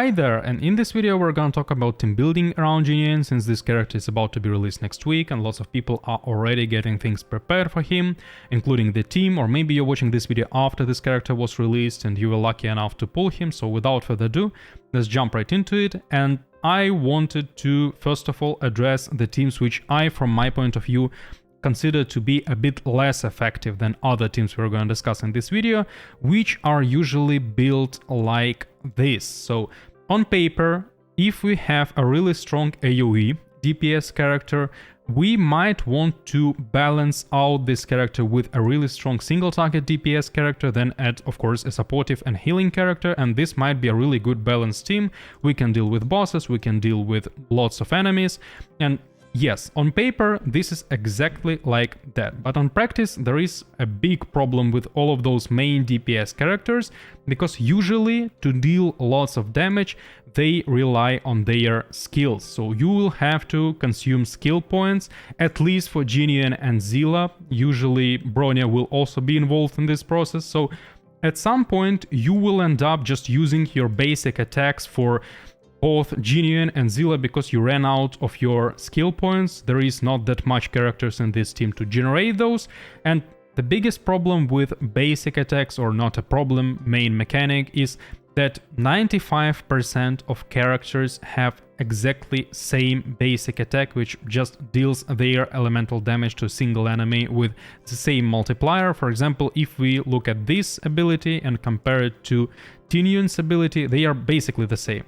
Hi there, and in this video we're gonna talk about team building around Jing Yuan, since this character is about to be released next week and lots of people are already getting things prepared for him, including the team, or maybe you're watching this video after this character was released and you were lucky enough to pull him. So without further ado, let's jump right into it. And I wanted to first of all address the teams which I, from my point of view, consider to be a bit less effective than other teams we're going to discuss in this video, which are usually built like this. So on paper, if we have a really strong AoE DPS character, we might want to balance out this character with a really strong single target DPS character, then add of course a supportive and healing character, and this might be a really good balanced team. We can deal with bosses, we can deal with lots of enemies, and yes, on paper, this is exactly like that, but on practice, there is a big problem with all of those main DPS characters, because usually to deal lots of damage, they rely on their skills. So you will have to consume skill points, at least for Jing Yuan and Zilla. Usually Bronya will also be involved in this process, so at some point you will end up just using your basic attacks for both Jing Yuan and Zilla because you ran out of your skill points. There is not that much characters in this team to generate those, and the biggest problem with basic attacks, or not a problem, main mechanic, is that 95% of characters have exactly same basic attack, which just deals their elemental damage to a single enemy with the same multiplier. For example, if we look at this ability and compare it to Jing Yuan's ability, they are basically the same.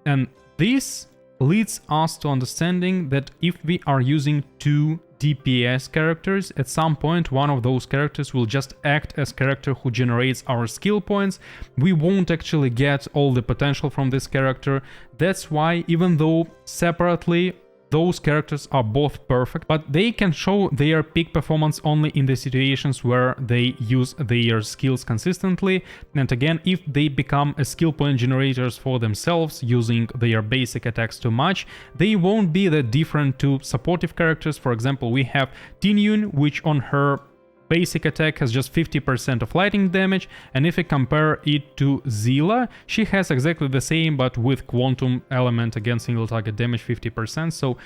And this leads us to understanding that if we are using two DPS characters, at some point one of those characters will just act as character who generates our skill points. We won't actually get all the potential from this character. That's why, even though separately those characters are both perfect, but they can show their peak performance only in the situations where they use their skills consistently. And again, if they become a skill point generators for themselves using their basic attacks too much, they won't be that different to supportive characters. For example, we have Jing Yuan, which on her basic attack has just 50% of lightning damage, and if we compare it to Zilla, she has exactly the same but with quantum element, again single target damage 50%. So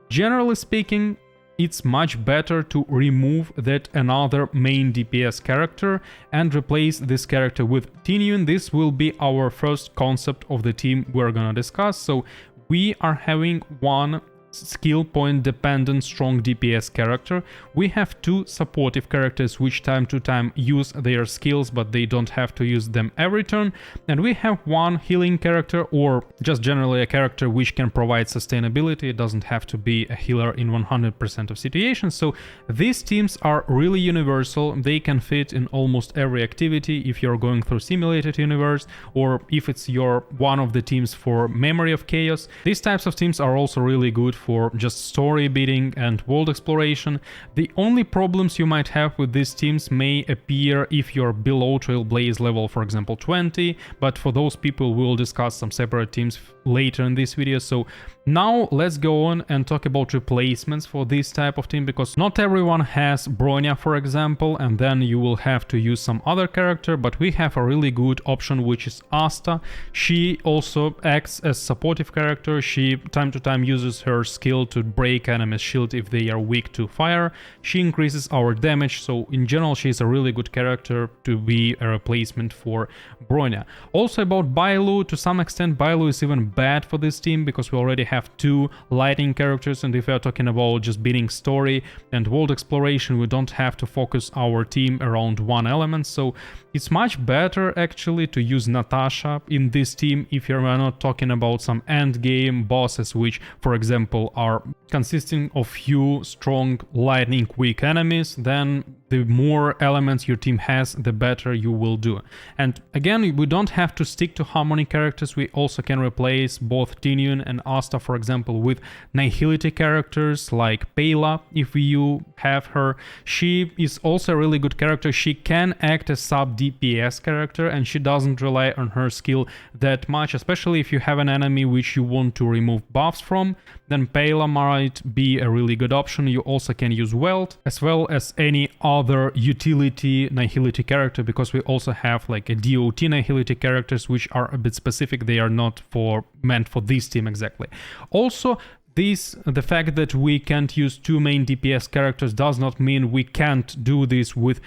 generally speaking, it's much better to remove that another main DPS character and replace this character with Jing Yuan. This will be our first concept of the team we're gonna discuss. So we are having one skill point dependent strong DPS character. We have two supportive characters which time to time use their skills, but they don't have to use them every turn, and we have one healing character, or just generally a character which can provide sustainability. It doesn't have to be a healer in 100% of situations. So these teams are really universal. They can fit in almost every activity if you're going through simulated universe, or if it's your one of the teams for Memory of Chaos. These types of teams are also really good for just story beating and world exploration. The only problems you might have with these teams may appear if you're below Trailblaze level, for example 20, but for those people we'll discuss some separate teams later in this video. So now let's go on and talk about replacements for this type of team, because not everyone has Bronya, for example, and then you will have to use some other character, but we have a really good option which is Asta. She also acts as supportive character. She time to time uses her skill to break enemy's shield if they are weak to fire. She increases our damage, so in general she's a really good character to be a replacement for Bronya. Also about Bailu, to some extent Bailu is even bad for this team because we already have two lightning characters, and if we are talking about just beating story and world exploration, we don't have to focus our team around one element. So it's much better actually to use Natasha in this team if you're not talking about some end game bosses which, for example, are consisting of few strong lightning weak enemies. Then the more elements your team has, the better you will do. And again, we don't have to stick to harmony characters. We also can replace both Jing Yuan and Asta, for example, with nihility characters like Pela, if you have her. She is also a really good character. She can act as sub DPS character, and she doesn't rely on her skill that much, especially if you have an enemy which you want to remove buffs from. Then Pela might be a really good option. You also can use Welt, as well as any other other utility nihility character, because we also have like a DOT nihility characters which are a bit specific. They are not meant for this team exactly. Also, the fact that we can't use two main DPS characters does not mean we can't do this with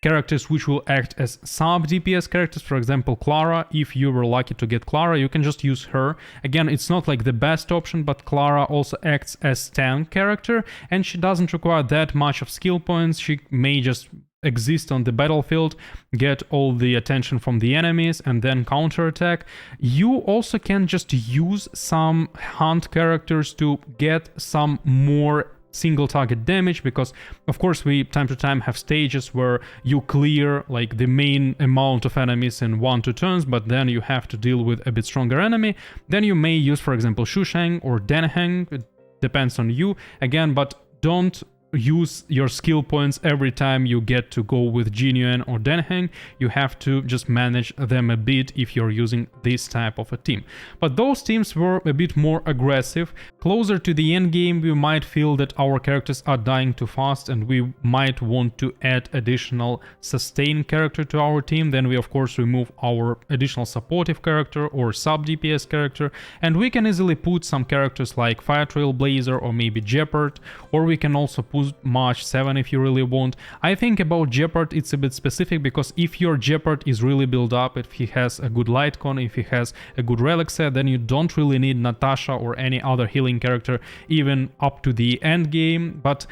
characters which will act as sub DPS characters. For example, Clara. If you were lucky to get Clara, you can just use her. Again, it's not like the best option, but Clara also acts as tank character, and she doesn't require that much of skill points. She may just exist on the battlefield, get all the attention from the enemies, and then counterattack. You also can just use some hunt characters to get some more single target damage, because of course we time to time have stages where you clear like the main amount of enemies in 1-2 turns, but then you have to deal with a bit stronger enemy. Then you may use, for example, Shusheng or Denheng. It depends on you again, but don't use your skill points every time you get to go with Jing Yuan or Denheng. You have to just manage them a bit if you're using this type of a team. But those teams were a bit more aggressive. Closer to the end game, we might feel that our characters are dying too fast and we might want to add additional sustain character to our team. Then we of course remove our additional supportive character or sub DPS character, and we can easily put some characters like Fire Trailblazer or maybe Jeopard, or we can also put March 7 if you really want. I think about Jeopard it's a bit specific, because if your Jeopard is really built up, if he has a good light con, if he has a good relic set, then you don't really need Natasha or any other healing character even up to the end game. But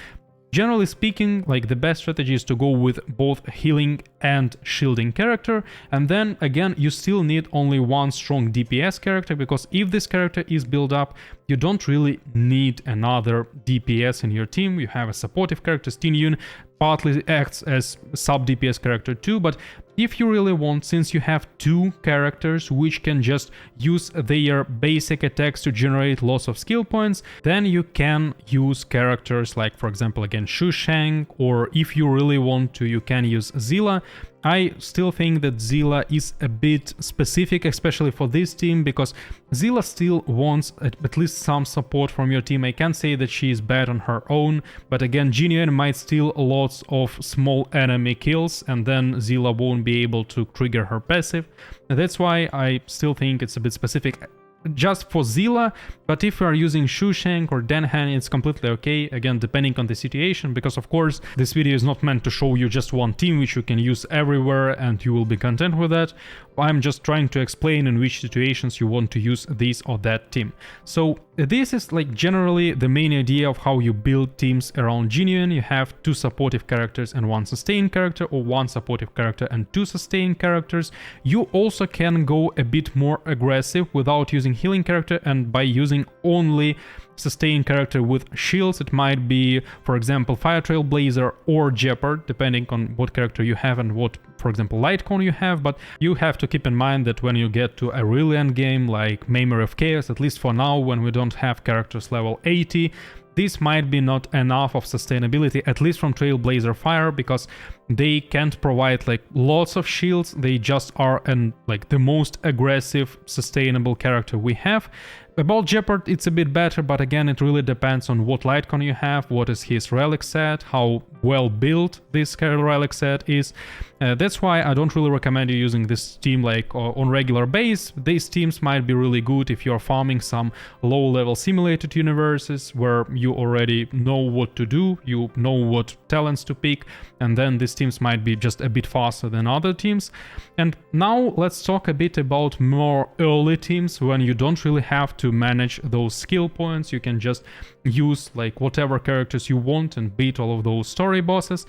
generally speaking, like the best strategy is to go with both healing and shielding character, and then again you still need only one strong DPS character, because if this character is built up, you don't really need another DPS in your team. You have a supportive character. Jing Yuan partly acts as sub DPS character too, but if you really want, since you have two characters which can just use their basic attacks to generate lots of skill points, then you can use characters like, for example, again Shusheng, or if you really want to, you can use Zilla. I still think that Zilla is a bit specific, especially for this team, because Zilla still wants at least some support from your team. I can't say that she is bad on her own, but again, Jing Yuan might steal lots of small enemy kills, and then Zilla won't be able to trigger her passive. That's why I still think it's a bit specific just for Zilla, but if you are using Shusheng or Denhan, it's completely okay, again depending on the situation, because of course this video is not meant to show you just one team which you can use everywhere and you will be content with that. I'm just trying to explain in which situations you want to use this or that team. So this is like generally the main idea of how you build teams around Jing Yuan. You have two supportive characters and one sustain character, or one supportive character and two sustain characters. You also can go a bit more aggressive without using healing character and by using only sustain character with shields. It might be, for example, Fire Trailblazer or Jeopard, depending on what character you have and what, for example, light con you have. But you have to keep in mind that when you get to a real end game like Memory of Chaos, at least for now, when we don't have characters level 80, this might be not enough of sustainability, at least from Trailblazer Fire, because they can't provide like lots of shields. They just are like the most aggressive sustainable character we have. About Jeopard, it's a bit better, but again, it really depends on what light con you have, what is his relic set, how well built this relic set is. That's why I don't really recommend you using this team like on regular base. These teams might be really good if you're farming some low-level simulated universes where you already know what to do, you know what talents to pick, and then these teams might be just a bit faster than other teams. And now let's talk a bit about more early teams when you don't really have to manage those skill points. You can just use like whatever characters you want and beat all of those story bosses.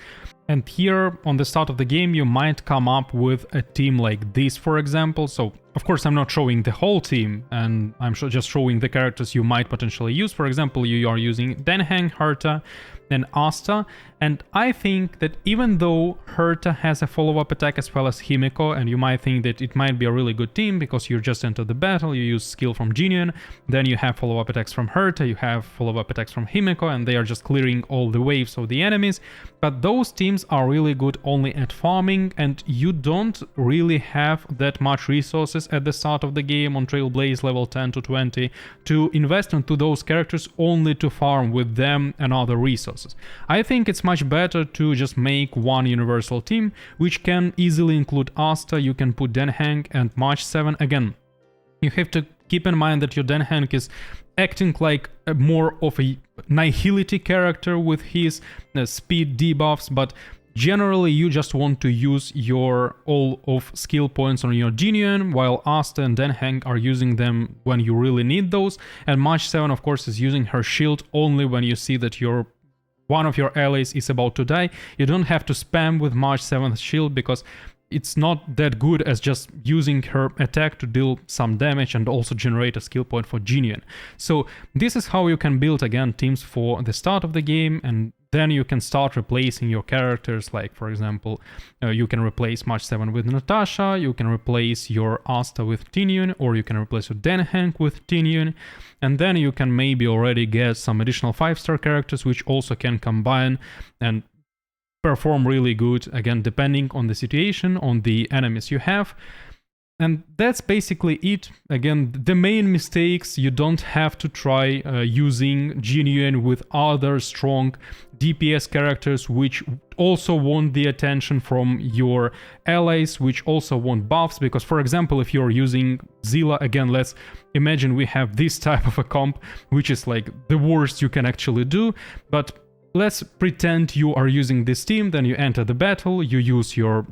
And here on the start of the game you might come up with a team like this, for example. So of course I'm not showing the whole team, and I'm just showing the characters you might potentially use. For example, you are using Denheng, Herta and Asta, and I think that even though Herta has a follow-up attack as well as Himiko, and you might think that it might be a really good team because you just enter the battle, you use skill from Jing Yuan, then you have follow-up attacks from Herta, you have follow-up attacks from Himiko, and they are just clearing all the waves of the enemies. But those teams teams are really good only at farming, and you don't really have that much resources at the start of the game on Trailblaze level 10 to 20 to invest into those characters only to farm with them and other resources. I think it's much better to just make one universal team, which can easily include Asta. You can put Den Heng and March 7. Again, you have to keep in mind that your Den Heng is acting like more of a nihility character with his speed debuffs, but generally you just want to use your all of skill points on your Jing Yuan, while Asta and Den Heng are using them when you really need those, and March 7 of course is using her shield only when you see that one of your allies is about to die. You don't have to spam with March 7's shield because it's not that good as just using her attack to deal some damage and also generate a skill point for Jing Yuan. So this is how you can build again teams for the start of the game, and then you can start replacing your characters. Like for example, you can replace March 7 with Natasha, you can replace your Asta with Jing Yuan, or you can replace your Den Heng with Jing Yuan, and then you can maybe already get some additional 5-star characters which also can combine and perform really good, again depending on the situation, on the enemies you have. And that's basically it. Again, the main mistakes: you don't have to try using Jing Yuan with other strong DPS characters which also want the attention from your allies, which also want buffs, because for example if you're using Zilla, again let's imagine we have this type of a comp which is like the worst you can actually do, but let's pretend you are using this team, then you enter the battle, you use your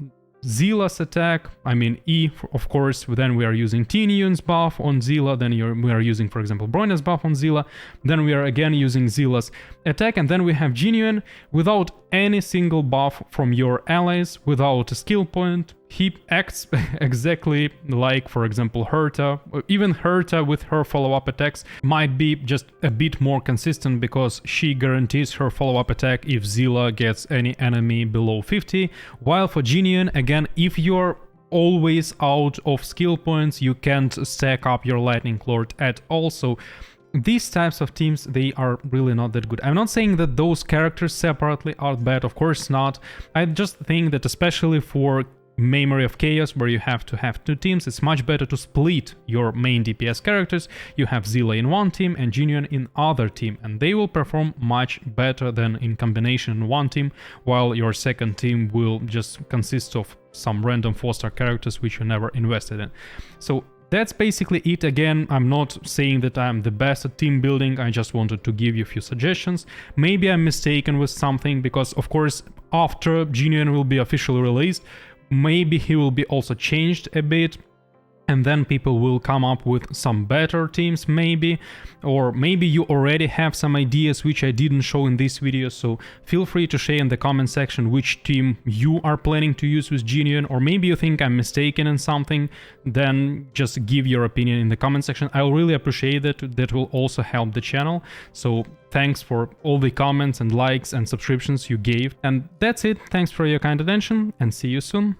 Zilla's attack, I mean E, of course, then we are using Jing Yuan's buff on Zilla, then we are using, for example, Bronya's buff on Zilla, then we are again using Zilla's attack, and then we have Jing Yuan without any single buff from your allies, without a skill point. He acts exactly like, for example, Herta. Even Herta with her follow-up attacks might be just a bit more consistent because she guarantees her follow-up attack if Zilla gets any enemy below 50, while for Jing Yuan, again, if you're always out of skill points, you can't stack up your Lightning Lord at all. So these types of teams, they are really not that good. I'm not saying that those characters separately are bad, of course not. I just think that especially for Memory of Chaos, where you have to have two teams, it's much better to split your main DPS characters. You have Zilla in one team and Jing Yuan in other team, and they will perform much better than in combination in one team, while your second team will just consist of some random 4-star characters which you never invested in. So that's basically it. Again, I'm not saying that I'm the best at team building, I just wanted to give you a few suggestions. Maybe I'm mistaken with something, because of course after Jing Yuan will be officially released, maybe he will be also changed a bit, and then people will come up with some better teams maybe, or maybe you already have some ideas which I didn't show in this video, so feel free to share in the comment section which team you are planning to use with Jing Yuan, or maybe you think I'm mistaken in something, then just give your opinion in the comment section. I'll really appreciate that. That will also help the channel. So thanks for all the comments and likes and subscriptions you gave. And that's it. Thanks for your kind attention, and see you soon.